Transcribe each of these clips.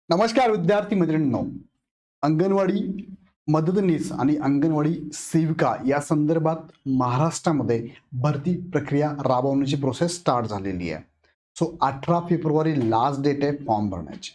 नमस्कार विद्यार्थी मित्रांनो. अंगणवाडी मदतनीस आणि अंगणवाडी सेविका या संदर्भात महाराष्ट्रामध्ये भरती प्रक्रिया राबवण्याची प्रोसेस स्टार्ट झालेली आहे. सो 18 फेब्रुवारी लास्ट डेट आहे फॉर्म भरण्याची.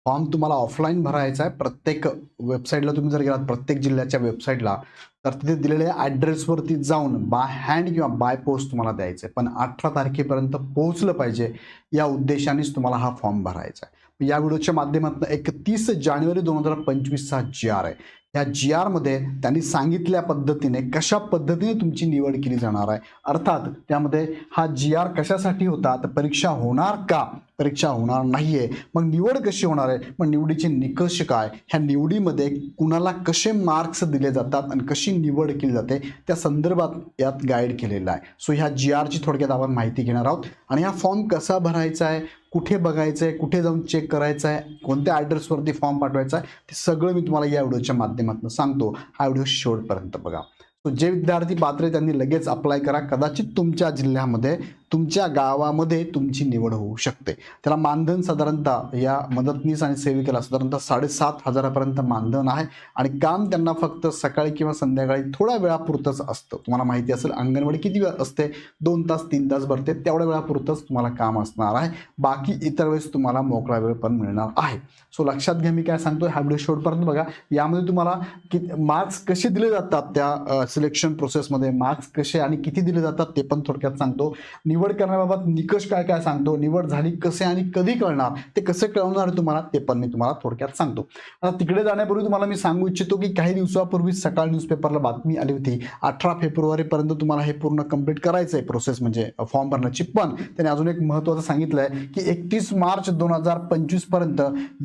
फॉर्म तुम्हाला ऑफलाईन भरायचा आहे. प्रत्येक वेबसाईटला तुम्ही जर गेलात प्रत्येक जिल्ह्याच्या वेबसाईटला तर तिथे दिलेल्या ॲड्रेसवरती जाऊन बाय हँड किंवा बाय पोस्ट तुम्हाला द्यायचं आहे. पण 18 तारखेपर्यंत पोहोचलं पाहिजे या उद्देशानेच तुम्हाला हा फॉर्म भरायचा आहे. या व्हिडिओच्या माध्यमातून 31 जानेवारी 2025 चा GR आहे. या GR मध्ये त्यांनी सांगितल्या पद्धतीने कशा पद्धतीने तुमची निवड केली जाणार आहे. अर्थात त्यामध्ये हा GR कशासाठी होता, तर परीक्षा होणार का, परीक्षा होणार नाहीये, मग निवड कशी होणार आहे, मग निवडीचे निकष काय, ह्या निवडीमध्ये कुणाला कसे मार्क्स दिले जातात आणि कशी निवड केली जाते त्या संदर्भात यात गाईड केलेलं आहे. सो ह्या GR ची थोडक्यात आपण माहिती घेणार आहोत आणि हा फॉर्म कसा भरायचा आहे, कुठे बघायचं आहे, कुठे जाऊन चेक करायचं आहे, कोणत्या ॲड्रेसवरती फॉर्म पाठवायचा आहे, ते सगळं मी तुम्हाला या व्हिडिओच्या माध्यमातून सांगतो. हा व्हिडिओ शेवटपर्यंत बघा. सो जे विद्यार्थी पात्र आहेत त्यांनी लगेच अप्लाय करा. कदाचित तुमच्या जिल्ह्यामध्ये तुमच्या गावामध्ये तुमची निवड होऊ शकते. त्याला मानधन साधारणतः या मदतनीस आणि सेविकेला साधारणतः 7,500 मानधन आहे आणि काम त्यांना फक्त सकाळी किंवा संध्याकाळी थोड्या वेळापुरतंच असतं. तुम्हाला माहिती असेल अंगणवाडी किती वेळ असते, 2 तास 3 तास भरते, तेवढ्या वेळापुरतंच तुम्हाला काम असणार आहे. बाकी इतर वेळेस तुम्हाला मोकळा वेळ पण मिळणार आहे. सो लक्षात घ्या मी काय सांगतोय, हा व्हिडिओ शेवटपर्यंत बघा. यामध्ये तुम्हाला मार्क्स कसे दिले जातात, त्या सिलेक्शन प्रोसेसमध्ये मार्क्स कसे आणि किती दिले जातात ते पण थोडक्यात सांगतो. निवड करण्याबाबत निकष काय काय सांगतो, निवड झाली कसे आणि कधी कळणार, ते कसे कळवणार तुम्हाला ते पण मी तुम्हाला थोडक्यात सांगतो. आता तिकडे जाण्यापूर्वी तुम्हाला मी सांगू इच्छितो की काही दिवसापूर्वी सकाळ न्यूजपेपरला बातमी आली होती 18 फेब्रुवारीपर्यंत तुम्हाला हे पूर्ण कंप्लीट करायचं आहे प्रोसेस, म्हणजे फॉर्म भरण्याची. पण त्याने अजून एक महत्त्वाचं सांगितलं आहे की 31 मार्च 2025 पर्यंत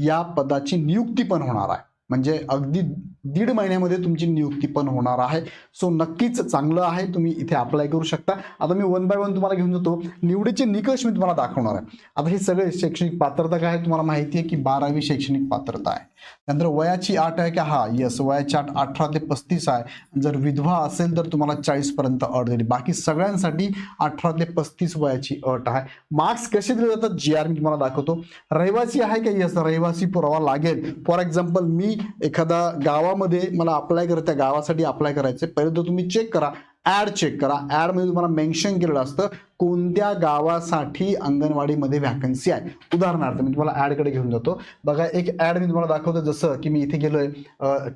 या पदाची नियुक्ती पण होणार आहे. म्हणजे अगदी 1.5 महिन्यामध्ये तुमची नियुक्ती पण होणार आहे. सो नक्कीच चांगलं आहे, तुम्ही इथे अप्लाय करू शकता. आता मी 1 बाय 1 तुम्हाला घेऊन जातो. निवडीचे निकष मी तुम्हाला दाखवणार आहे. आता हे सगळे शैक्षणिक पात्रता काय आहे तुम्हाला माहिती आहे की 12वी शैक्षणिक पात्रता आहे. नंतर वयाची अट आहे की यस वयाची अट 18 ते 35 आहे. जर विधवा असेल तर तुम्हाला 40 पर्यंत अट दिली. बाकी सगळ्यांसाठी 18 ते 35 वयाची अट आहे. मार्क्स कसे दिले जातात GR मी तुम्हाला दाखवतो. रहिवासी आहे का, यस रहिवासी पुरावा लागेल. फॉर एक्झाम्पल मी एखादा गावामध्ये मला अप्लाय करत, त्या गावासाठी अप्लाय करायचं, पहिले तर तुम्ही चेक करा, ॲड चेक करा. ॲडमध्ये तुम्हाला मेन्शन केलेलं असतं कोणत्या गावासाठी अंगणवाडीमध्ये व्हॅकन्सी आहे. उदाहरणार्थ मी तुम्हाला ॲडकडे घेऊन जातो. बघा एक ॲड मी तुम्हाला दाखवतो. जसं की मी इथे गेलोय,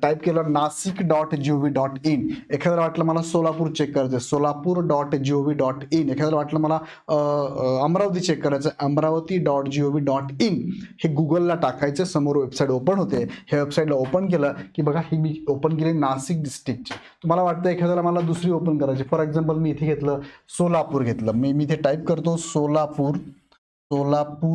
टाईप केलं nasik.gov.in. एखाद्याला वाटलं मला सोलापूर चेक करायचं, सोलापूर.gov.in. एखाद्याला वाटलं मला अमरावती चेक करायचं, अमरावती.gov.in. हे गुगलला टाकायचं, समोर वेबसाईट ओपन होते. ह्या वेबसाईटला ओपन केलं की बघा ही मी ओपन केली नाशिक डिस्ट्रिक्टची. तुम्हाला वाटतं एखाद्याला मला दुसरी ओपन करायची, फॉर एक्झाम्पल मी इथे घेतलं सोलापूर घेतलं. मी इथे टाईप करतो सोलापूर .gov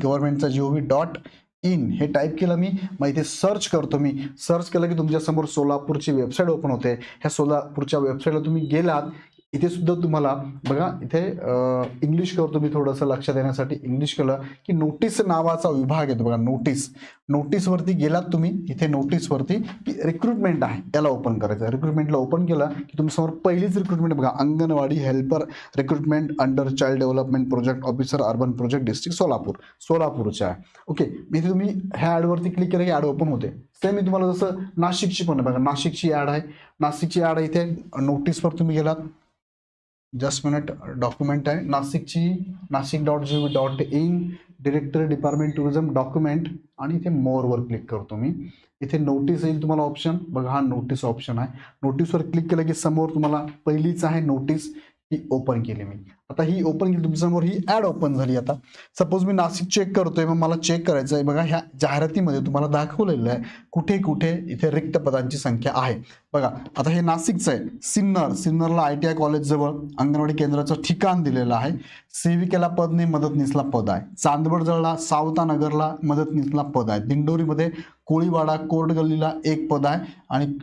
गव्हर्नमेंटचा gov.in हे टाईप केलं मी. मग इथे सर्च करतो. मी सर्च केलं की तुमच्यासमोर सोलापूरची वेबसाईट ओपन होते. ह्या सोलापूरच्या वेबसाईटला तुम्ही गेलात, इथे सुद्धा तुम्हाला बघा इथे इंग्लिश करतो मी थोडंसं लक्षात येण्यासाठी. इंग्लिश केलं की नोटीस नावाचा विभाग येतो बघा, नोटीसवरती गेलात तुम्ही. इथे नोटीसवरती की रिक्रुटमेंट आहे, त्याला ओपन करायचं. रिक्रुटमेंटला ओपन केलं की तुमच्यासमोर पहिलीच रिक्रुटमेंट बघा, anganwadi helper recruitment under child development project officer urban project district सोलापूरच्या आहे. ओके, मी इथे तुम्ही ह्या ॲडवरती क्लिक केलं की ॲड ओपन होते. सेम मी तुम्हाला जसं नाशिकची पण बघा, नाशिकची ॲड आहे. नाशिकची ॲड आहे. इथे नोटीसवर तुम्ही गेलात, जस्ट मिनिट, डॉक्युमेंट आहे नाशिकची, nasik.gov.in director department tourism document, आणि इथे मोरवर क्लिक करतो मी. इथे नोटीस येईल तुम्हाला ऑप्शन बघा, हा नोटीस ऑप्शन आहे. नोटीसवर क्लिक केलं की समोर तुम्हाला पहिलीच आहे नोटीस, ही ओपन केली मी. आता ही ओपन केली तुमच्यासमोर, ही ॲड ओपन झाली. आता सपोज मी नाशिक चेक करतोय, मग मला चेक करायचं आहे. बघा ह्या जाहिरातीमध्ये तुम्हाला दाखवलेलं आहे कुठे कुठे इथे रिक्त पदांची संख्या आहे. बघा आता हे नाशिकचं आहे. सिन्नरला ITI कॉलेज जवळ अंगणवाडी केंद्राचं ठिकाण दिलेलं आहे. सेविकेला पद नाही, मदतनीसला पद आहे. चांदवड जवळला सावतानगरला मदतनीसला पद आहे. दिंडोरीमध्ये कोळीवाडा कोर्ट गल्लीला एक पद आहे आणि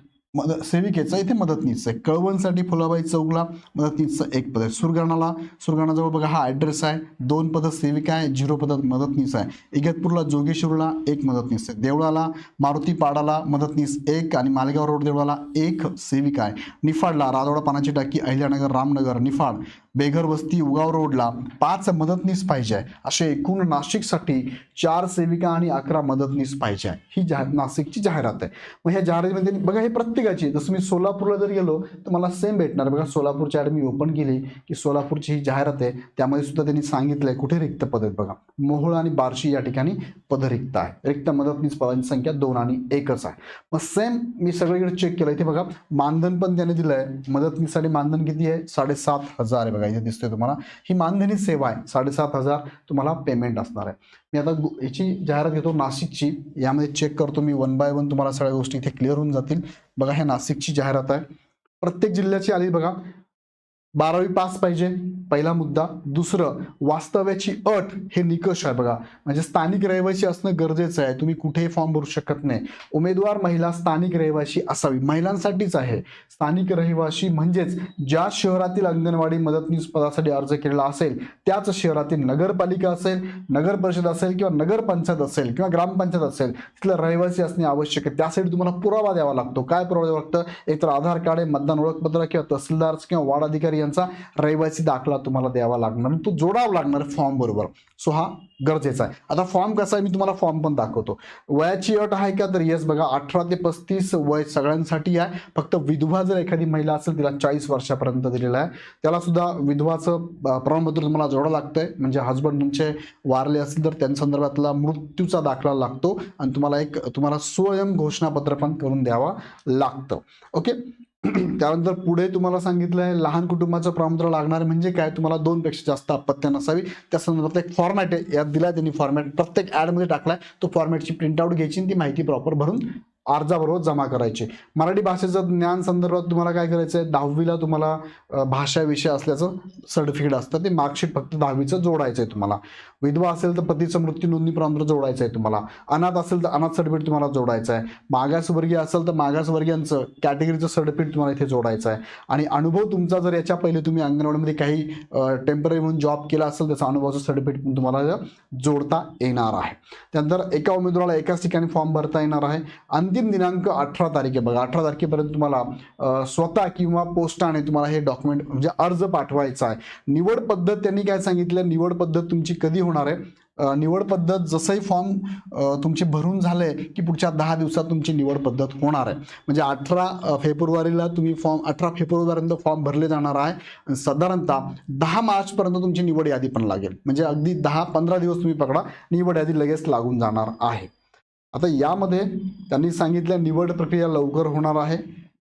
सेविकेचा इथे मदतनीस आहे. कळवणसाठी फुलाबाई चौकला मदतनीसचं एक पद आहे. सुरगाणाजवळ बघा हा ॲड्रेस आहे. 2 पदं सेविका आहे, 0 पदं मदतनीस आहे. इगतपूरला जोगेश्वरला 1 मदतनीस आहे. देवळाला मारुतीपाडाला मदतनीस 1 आणि मालेगाव रोड देवळाला 1 सेविका आहे. निफाडला राजवाडा पानाची टाकी अहिल्यानगर रामनगर निफाड बेघर वस्ती उगाव रोडला 5 मदतनीस पाहिजे आहे. असे एकूण नाशिकसाठी 4 सेविका आणि 11 मदतनीस पाहिजे आहे. ही नाशिकची जाहिरात आहे. मग ह्या जाहिरातीमध्ये बघा हे प्रत्येकाची, जसं मी सोलापूरला जर गेलो तर मला सेम भेटणार. बघा सोलापूरची ॲड मी ओपन केली की सोलापूरची ही जाहिरात आहे. त्यामध्ये सुद्धा त्यांनी सांगितलंय कुठे रिक्त पद आहेत. बघा मोहोळ आणि बार्शी या ठिकाणी पद रिक्त आहे. रिक्त मदतनीस पदांची संख्या 2 आणि 1च आहे. मग सेम मी सगळीकडे चेक केलं. इथे बघा मानधन पण त्याने दिलंय. मदतनीससाठी मानधन किती आहे? 7,500 आहे. बघा इथे दिसतोय तुम्हाला. ही मानधनी सेवा आहे. 7,500 तुम्हाला पेमेंट असणार आहे. मी आता याची जाहिरात घेतो नाशिकची. यामध्ये चेक करतो मी 1 बाय 1. तुम्हाला सगळ्या गोष्टी इथे क्लिअर होऊन जातील. बघा हे नाशिकची जाहिरात आहे. प्रत्येक जिल्ह्याची आली. बघा 12वी पास पाहिजे, पहिला मुद्दा. दुसरं, वास्तव्याची अट हे निकष आहे. बघा म्हणजे स्थानिक रहिवासी असणं गरजेचं आहे. तुम्ही कुठेही फॉर्म भरू शकत नाही. उमेदवार महिला स्थानिक रहिवासी असावी. महिलांसाठीच आहे. स्थानिक रहिवासी म्हणजेच ज्या शहरातील अंगणवाडी मदतनीस पदासाठी अर्ज केलेला असेल त्याच शहरातील नगरपालिका असेल, नगर परिषद असेल किंवा नगरपंचायत असेल किंवा ग्रामपंचायत असेल, तिथला रहिवासी असणे आवश्यक आहे. त्यासाठी तुम्हाला पुरावा द्यावा लागतो. काय पुरावा द्यावा लागतं? एकतर आधार कार्ड आहे, मतदान ओळखपत्र किंवा तहसीलदार किंवा वार्ड अधिकारी यांचा रहिवासी दाखला तुम्हाला द्यावा लागणार. तो जोडावा लागणार फॉर्म बरोबर. सो हा गरजेचा आहे. आता फॉर्म कसा आहे मी तुम्हाला फॉर्म पण दाखवतो. वयाची अट आहे का? तर येस. बघा 18 ते 35 वय सगळ्यांसाठी आहे. फक्त विधवा जर एखादी महिला असेल तिला 40 वर्षापर्यंत दिलेलं आहे. त्याला सुद्धा विधवाचं प्रमाणपत्र तुम्हाला जोडावं लागतंय. म्हणजे हजबंड तुमचे वारले असतील तर त्यांच्या संदर्भातला मृत्यूचा दाखला लागतो आणि तुम्हाला स्वयं घोषणापत्र पण करून द्यावा लागतं. ओके. त्यानंतर पुढे तुम्हाला सांगितलंय लहान कुटुंबाचं प्रमाणपत्र लागणार. म्हणजे काय? तुम्हाला 2 पेक्षा जास्त अपत्य नसावी. त्या संदर्भात एक फॉर्मॅट आहे. यात दिलाय त्यांनी फॉर्मॅट. प्रत्येक ॲडमध्ये टाकलाय. तो फॉर्मॅटची प्रिंटआउट घ्यायची आणि ती माहिती प्रॉपर भरून अर्जाबरोबर जमा करायची. मराठी भाषेचं ज्ञान संदर्भात तुम्हाला काय करायचं आहे? 10वीला तुम्हाला भाषा विषय असल्याचं सर्टिफिकेट असतं. ते मार्कशीट फक्त 10वीचं जोडायचं आहे तुम्हाला. विधवा असेल तर पतीचं मृत्यू नोंदणी प्रमाणपत्र जोडायचं आहे तुम्हाला. अनाथ असेल तर अनाथ सर्टिफिकेट तुम्हाला जोडायचं आहे. मागासवर्गीय असेल तर मागासवर्गीयांचं कॅटेगरीचं सर्टिफिकेट तुम्हाला इथे जोडायचं आहे. आणि अनुभव तुमचा जर याच्या पहिले तुम्ही अंगणवाडीमध्ये काही टेम्पररी म्हणून जॉब केला असेल त्याचा अनुभवाचं सर्टिफिकेट पण तुम्हाला जोडता येणार आहे. त्यानंतर एका उमेदवाराला एकाच ठिकाणी फॉर्म भरता येणार आहे. अंतिम दिनांक 18 तारीख आहे. बघा 18 तारखेपर्यंत तुम्हाला स्वतः किंवा पोस्टाने तुम्हाला हे डॉक्युमेंट म्हणजे अर्ज पाठवायचा आहे. निवड पद्धत त्यांनी काय सांगितलं? निवड पद्धत तुमची कधी होणार आहे? निवड पद्धत जसंही फॉर्म तुमचे भरून झाले की पुढच्या 10 दिवसात तुमची निवड पद्धत होणार आहे. म्हणजे 18 फेब्रुवारीला तुम्ही 18 फेब्रुवारीपर्यंत फॉर्म भरले जाणार आहे. साधारणतः 10 मार्चपर्यंत तुमची निवड यादी पण लागेल. म्हणजे अगदी 10-15 दिवस तुम्ही पकडा, निवड यादी लगेच लागून जाणार आहे. आता यामध्ये त्यांनी सांगितलं निवड प्रक्रिया लवकर होणार आहे.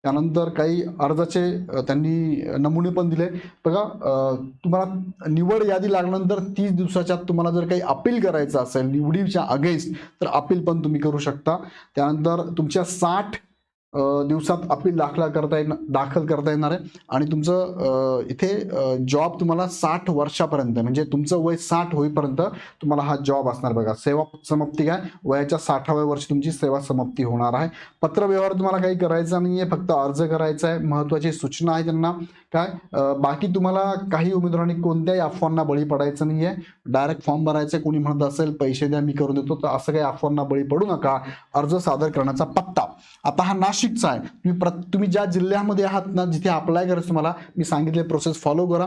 त्यानंतर काही अर्जाचे त्यांनी नमुने पण दिले. बघा तुम्हाला निवड यादी लागल्यानंतर 30 दिवसाच्या तुम्हाला जर काही अपील करायचं असेल निवडीच्या अगेन्स्ट तर अपील पण तुम्ही करू शकता. त्यानंतर तुमच्या 60 दिवसात अपील दाखल करता येणार आहे. आणि तुमचं इथे जॉब तुम्हाला 60 वर्षापर्यंत म्हणजे तुमचं वय 60 होईपर्यंत तुम्हाला हा जॉब असणार. बघा सेवा समाप्ती काय? वयाच्या 60व्या वर्षी तुमची सेवा समाप्ती होणार आहे. पत्रव्यवहार तुम्हाला काही करायचा नाही आहे, फक्त अर्ज करायचा आहे. महत्त्वाची सूचना आहे त्यांना काय? बाकी तुम्हाला काही उमेदवारांनी कोणत्याही अफवांना बळी पडायचं नाही आहे. डायरेक्ट फॉर्म भरायचं. कोणी म्हणत असेल पैसे द्या मी करून देतो तर असं काही अफवांना बळी पडू नका. अर्ज सादर करण्याचा पत्ता आता हा नाशिकचा आहे. तुम्ही ज्या जिल्ह्यामध्ये आहात ना, जिथे अप्लाय करायचं तुम्हाला मी सांगितले प्रोसेस फॉलो करा.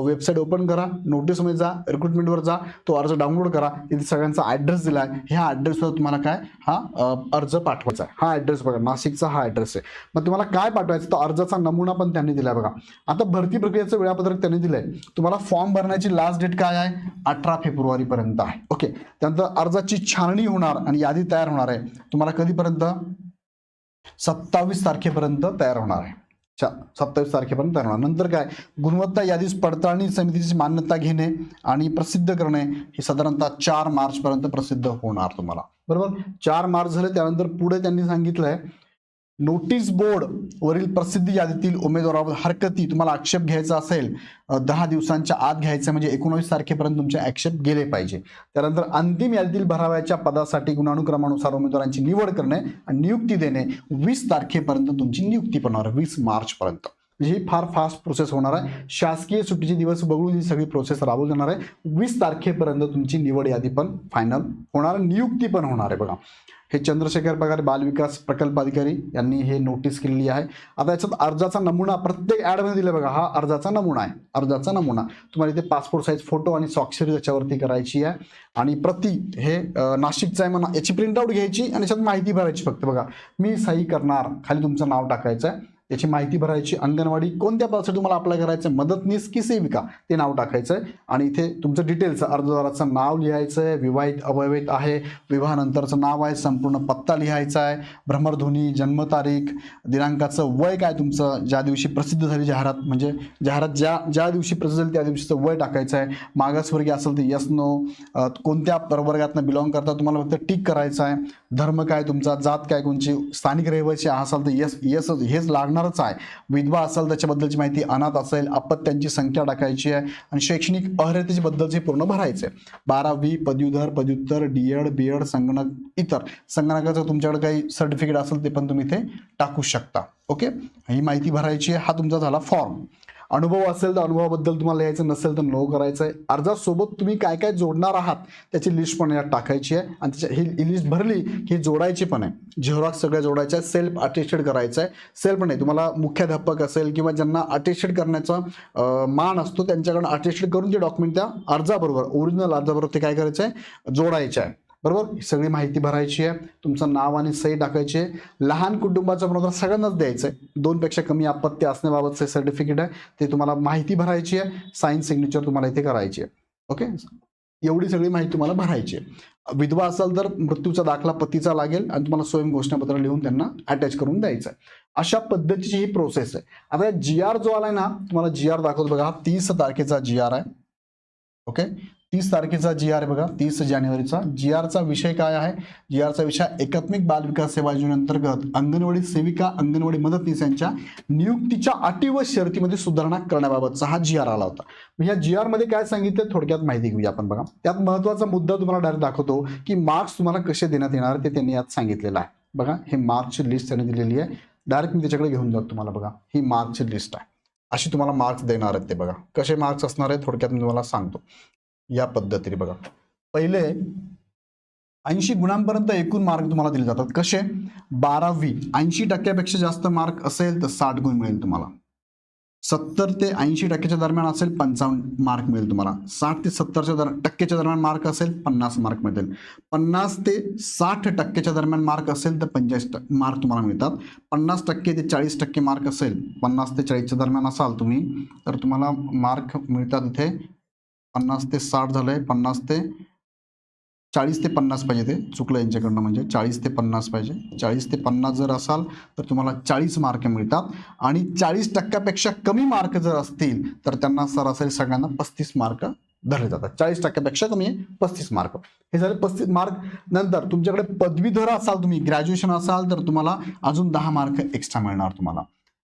वेबसाईट ओपन करा, नोटीसमध्ये जा, रिक्रुटमेंटवर जा, तो अर्ज डाउनलोड करा. तिथे सगळ्यांचा ॲड्रेस दिला आहे. ह्या ॲड्रेसवर तुम्हाला काय हा अर्ज पाठवायचा आहे. हा ॲड्रेस बघा नाशिकचा हा ॲड्रेस आहे. मग तुम्हाला काय पाठवायचं? तो अर्जाचा नमुना पण त्यांनी दिला बघा. आता भरती प्रक्रियेचं वेळापत्रक त्यांनी दिलंय. तुम्हाला फॉर्म भरण्याची लास्ट डेट काय आहे? 18 फेब्रुवारीपर्यंत आहे. ओके. त्यानंतर अर्जाची छाननी होणार आणि यादी तयार होणार आहे. तुम्हाला कधीपर्यंत? 27 तारखेपर्यंत तयार होणार आहे. 27 तारखेपर्यंत तयार होणार. नंतर काय? गुणवत्ता यादी पडताळणी समितीची मान्यता घेणे आणि प्रसिद्ध करणे हे साधारणतः 4 मार्चपर्यंत प्रसिद्ध होणार तुम्हाला. बरोबर. 4 मार्च झाले. त्यानंतर पुढे त्यांनी सांगितलंय नोटीस बोर्ड वरील प्रसिद्धी यादीतील उमेदवारावर हरकती तुम्हाला आक्षेप घ्यायचा असेल 10 दिवसांच्या आत घ्यायचं. म्हणजे 19 तारखेपर्यंत तुमचे आक्षेप गेले पाहिजे. त्यानंतर अंतिम यादीतील भरावयाच्या पदासाठी गुणानुक्रमानुसार उमेदवारांची निवड करणे आणि नियुक्ती देणे 20 तारखेपर्यंत तुमची नियुक्ती पण होणार. 20 मार्चपर्यंत. म्हणजे ही फार फास्ट प्रोसेस होणार आहे. शासकीय सुट्टीचे दिवस बघून ही सगळी प्रोसेस राबवली जाणार आहे. 20 तारखेपर्यंत तुमची निवड यादी पण फायनल होणार, नियुक्ती पण होणार आहे. बघा, हे चंद्रशेखर पगार बालविकास प्रकल्प अधिकारी यांनी हे नोटीस केलेली आहे. आता याच्यात अर्जाचा नमुना प्रत्येक ॲडमध्ये दिला बघा, हा अर्जाचा नमुना आहे. अर्जाचा नमुना तुम्हाला इथे पासपोर्ट साईज फोटो आणि स्वाक्षरी त्याच्यावरती करायची आहे. आणि प्रति हे नाशिकचं आहे म्हणा, याची प्रिंटआउट घ्यायची आणि याच्यात माहिती भरायची. फक्त बघा, मी सही करणार, खाली तुमचं नाव टाकायचं आहे, याची माहिती भरायची. अंगणवाडी कोणत्या पदासाठी तुम्हाला अप्लाय करायचं आहे, मदतनीस की सेविका, ते नाव टाकायचं आहे. आणि इथे तुमचं डिटेल्स, अर्जदाराचं नाव लिहायचं आहे, विवाहित अविवाहित आहे, विवाहानंतरचं नाव आहे, संपूर्ण पत्ता लिहायचा आहे, भ्रमणध्वनी, जन्मतारीख, दिनांकाचं वय काय तुमचं, ज्या दिवशी प्रसिद्ध झाली जाहिरात, म्हणजे जाहिरात ज्या दिवशी प्रसिद्ध झाली त्या दिवशीचं वय टाकायचं आहे. मागासवर्गीय असेल तर यस नो, कोणत्या प्रवर्गातनं बिलॉंग करता तुम्हाला फक्त टिक करायचं आहे. धर्म काय तुमचा, जात काय कोणची, स्थानिक रहिवासी असाल तर यस हेच लागणारच आहे. विधवा असाल त्याच्याबद्दलची माहिती, अनाथ असेल अपत्यांची संख्या टाकायची आहे. आणि शैक्षणिक अर्हतेची बद्दलचे पूर्ण भरायचे. 12वी, पदवीधर, पदव्युत्तर, डीएड, बीएड, संगणक, इतर संगणकाचं तुमच्याकडे काही सर्टिफिकेट असेल ते पण तुम्ही इथे टाकू शकता. ओके, ही माहिती भरायची आहे. हा तुमचा झाला फॉर्म. अनुभव असेल तर अनुभवाबद्दल तुम्हाला लिहायचं, नसेल तर नो करायचं आहे. अर्जासोबत तुम्ही काय काय जोडणार आहात त्याची लिस्ट पण यात टाकायची आहे. आणि त्याची ही लिस्ट भरली की जोडायची पण आहे. झेरॉक्स सगळ्या जोडायचं आहे. सेल्फ अटेस्टेड करायचं आहे. सेल्फ नाही, तुम्हाला मुख्याध्यापक असेल किंवा ज्यांना अटेस्टेड करण्याचा मान असतो त्यांच्याकडून अटेस्टेड करून ते डॉक्युमेंट त्या अर्जाबरोबर, ओरिजिनल अर्जाबरोबर ते काय करायचं आहे, जोडायचं आहे. बरोबर, ही सगळी माहिती भरायची आहे. तुमचं नाव आणि सही टाकायची आहे. लहान कुटुंबाचं प्रमाण सगळ्यांनाच द्यायचं आहे. 2 पेक्षा कमी अपत्य असण्याबाबतचे सर्टिफिकेट आहे ते तुम्हाला माहिती भरायची आहे. साइन सिग्नेचर तुम्हाला इथे करायची आहे. ओके, एवढी सगळी माहिती तुम्हाला भरायची आहे. विधवा असाल तर मृत्यूचा दाखला पतीचा लागेल आणि तुम्हाला स्वयं घोषणापत्र लिहून त्यांना अटॅच करून द्यायचं आहे. अशा पद्धतीची ही प्रोसेस आहे. आता GR जो आलाय ना, तुम्हाला GR दाखवतो बघा, हा 30 तारखेचा GR आहे. ओके, 30 तारखेचा GR आहे बघा, 30 जानेवारीचा. GRचा विषय काय आहे, GRचा विषय एकात्मिक बाल विकास सेवा योजनेअंतर्गत अंगणवाडी सेविका, अंगणवाडी मदतनीस यांच्या नियुक्तीच्या अटी व शर्तीमध्ये सुधारणा करण्याबाबतचा हा GR आला होता. ह्या GR मध्ये काय सांगितलं थोडक्यात माहिती घेऊया आपण. बघा, त्यात महत्वाचा मुद्दा तुम्हाला डायरेक्ट दाखवतो की मार्क्स तुम्हाला कसे देण्यात येणार ते त्यांनी यात सांगितलेलं आहे. बघा, हे मार्क्सची लिस्ट त्यांनी दिलेली आहे. डायरेक्ट मी त्याच्याकडे घेऊन जातो तुम्हाला. बघा, ही मार्क्सची लिस्ट आहे. अशी तुम्हाला मार्क्स देणार आहेत ते. बघा कसे मार्क्स असणार आहे थोडक्यात मी तुम्हाला सांगतो. या पद्धतीने बघा, पहिले 80 गुणांपर्यंत एकूण मार्क तुम्हाला दिले जातात. कसे, 12वी 80% जास्त मार्क असेल तर 60 गुण मिळेल तुम्हाला. 70 ते 80% दरम्यान असेल 55 मार्क मिळेल तुम्हाला. 60 ते 70% दरम्यान मार्क असेल 50 मार्क मिळतील. 50 ते 60% दरम्यान मार्क असेल तर 45 मार्क तुम्हाला मिळतात. 50% ते 40% मार्क असेल, 50 ते 40 दरम्यान असाल तुम्ही तर तुम्हाला मार्क मिळतात इथे 50 ते 60 झालंय, 50 ते 40 ते 50 पाहिजे, ते चुकलं यांच्याकडनं, म्हणजे 40 ते 50 पाहिजे. 40 ते 50 जर असाल तर तुम्हाला 40 मार्क मिळतात. आणि 40% कमी मार्क जर असतील तर त्यांना सरासरी सगळ्यांना 35 मार्क धरले जातात. 40% कमी आहे 35 मार्क. हे झाले 35 मार्क. नंतर तुमच्याकडे पदवीधर असाल, तुम्ही ग्रॅज्युएशन असाल तर तुम्हाला अजून 10 मार्क एक्स्ट्रा मिळणार. तुम्हाला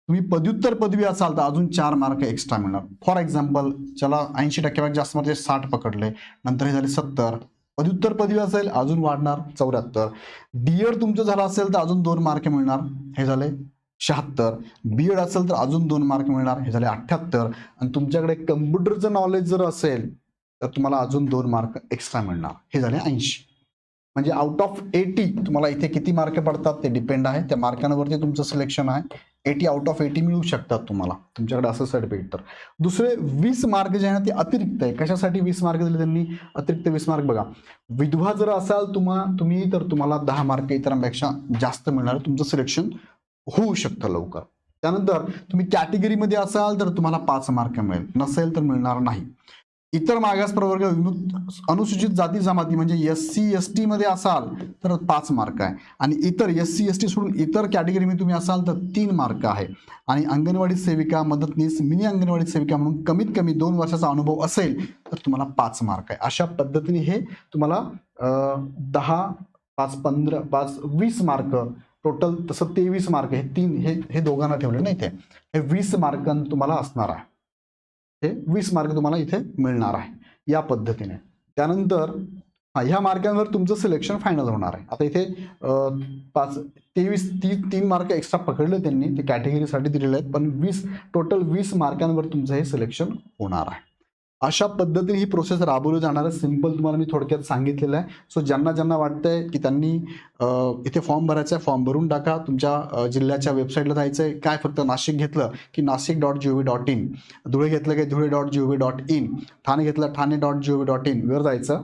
तुम्ही पदव्युत्तर पदवी असाल तर अजून 4 मार्क एक्स्ट्रा मिळणार. फॉर एक्झाम्पल, ज्याला 80% जास्त म्हणजे 60 पकडले, नंतर हे झाले 70. पदव्युत्तर पदवी असेल अजून वाढणार 74. डीएड तुमचं झालं असेल तर अजून 2 मार्क मिळणार, हे झाले 76. बीएड असेल तर अजून 2 मार्क मिळणार, हे झाले 78. आणि तुमच्याकडे कम्प्युटरचं नॉलेज जर असेल तर तुम्हाला अजून 2 मार्क एक्स्ट्रा मिळणार, हे झाले 80. म्हणजे आउट ऑफ 80 तुम्हाला इथे किती मार्क पडतात ते डिपेंड आहे. त्या मार्कांवरती तुमचं सिलेक्शन आहे. 80 आउट ऑफ 80 मिळू शकतात तुम्हाला, तुमच्याकडे असं सर्टिफिकेट. तर दुसरे 20 मार्क जे आहे ना ते अतिरिक्त आहे. कशासाठी 20 मार्क दिले त्यांनी, अतिरिक्त 20 मार्क? बघा, विधवा जर असाल तुम्ही तर तुम्हाला 10 मार्क इतरांपेक्षा जास्त मिळणार, तुमचं सिलेक्शन होऊ शकतं लवकर. त्यानंतर तुम्ही कॅटेगरीमध्ये असाल तर तुम्हाला 5 मार्क मिळेल, नसेल तर मिळणार नाही. इतर मागास प्रवर्ग, विमुक्त अनुसूचित जाती जमाती म्हणजे SC ST मध्ये असाल तर 5 मार्क आहे. आणि इतर SC ST सोडून इतर कॅटेगरीमध्ये तुम्ही असाल तर 3 मार्क आहे. आणि अंगणवाडी सेविका, मदतनीस, मिनी अंगणवाडी सेविका म्हणून कमीत कमी 2 वर्षाचा अनुभव असेल तर तुम्हाला 5 मार्क आहे. अशा पद्धतीने हे तुम्हाला 10, 5, 15, 5, 20 मार्क टोटल, तसं 23 मार्क. हे दोघांना ठेवले नाही, इथे हे 20 मार्क तुम्हाला असणार आहे. हे 20 मार्क तुम्हाला इथे मिळणार आहे या पद्धतीने. त्यानंतर ह्या मार्कांवर तुमचं सिलेक्शन फायनल होणार आहे. आता इथे तीन मार्क एक्स्ट्रा पकडले त्यांनी, ते कॅटेगरीसाठी दिलेले आहेत, पण टोटल 20 मार्कांवर तुमचं हे सिलेक्शन होणार आहे. अशा पद्धतीने ही प्रोसेस राबवली जाणार आहे. सिंपल तुम्हाला मी थोडक्यात सांगितलेलं आहे. सो ज्यांना वाटतंय की त्यांनी इथे फॉर्म भरायचा आहे, फॉर्म भरून टाका. तुमच्या जिल्ह्याच्या वेबसाईटला जायचं आहे. काय फक्त नाशिक घेतलं की naSIC.gov.in, धुळे घेतलं की धुळे.gov.in, ठाणे घेतलं ठाणे.gov.in वर जायचं,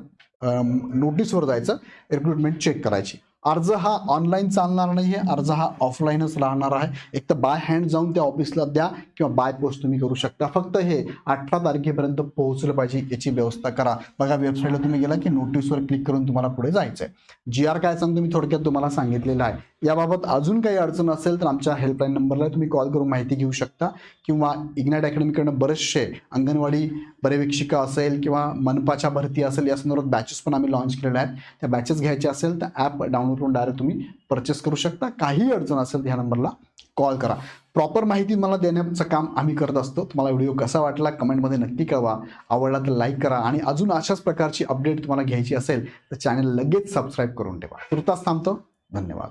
नोटीसवर जायचं, रिक्रुटमेंट चेक करायची. अर्ज हा ऑनलाईन चालणार नाही आहे, अर्ज हा ऑफलाईनच राहणार आहे. एक तर बाय हँड जाऊन त्या ऑफिसला द्या किंवा बाय पोस्ट तुम्ही करू शकता. फक्त हे 18 तारखेपर्यंत पोहोचलं पाहिजे याची व्यवस्था करा. बघा वेबसाईटला तुम्ही गेला की नोटीसवर क्लिक करून तुम्हाला पुढे जायचं आहे. GR काय सांगतो मी थोडक्यात तुम्हाला सांगितलेलं आहे. याबाबत अजून काही अडचण असेल तर आमच्या हेल्पलाईन नंबरला तुम्ही कॉल करून माहिती घेऊ शकता, किंवा इग्नाइट अकॅडमीकडनं बरेचसे अंगणवाडी पर्यवेक्षिका असेल किंवा मनपाच्या भरती असेल या संदर्भात बॅचेस पण आम्ही लॉन्च केलेल्या आहेत. त्या बॅचेस घ्यायच्या असेल तर ॲप डाउनलोड करून डायरेक्ट तुम्ही परचेस करू शकता. काही अडचण असेल तर ह्या नंबरला कॉल करा. प्रॉपर माहिती मला देण्याचं काम आम्ही करत असतो. तुम्हाला व्हिडिओ कसा वाटला कमेंटमध्ये नक्की कळवा. आवडला तर लाईक करा, आणि अजून अशाच प्रकारची अपडेट तुम्हाला घ्यायची असेल तर चॅनल लगेच सबस्क्राईब करून ठेवा. तुर्तास थांबतो. धन्यवाद.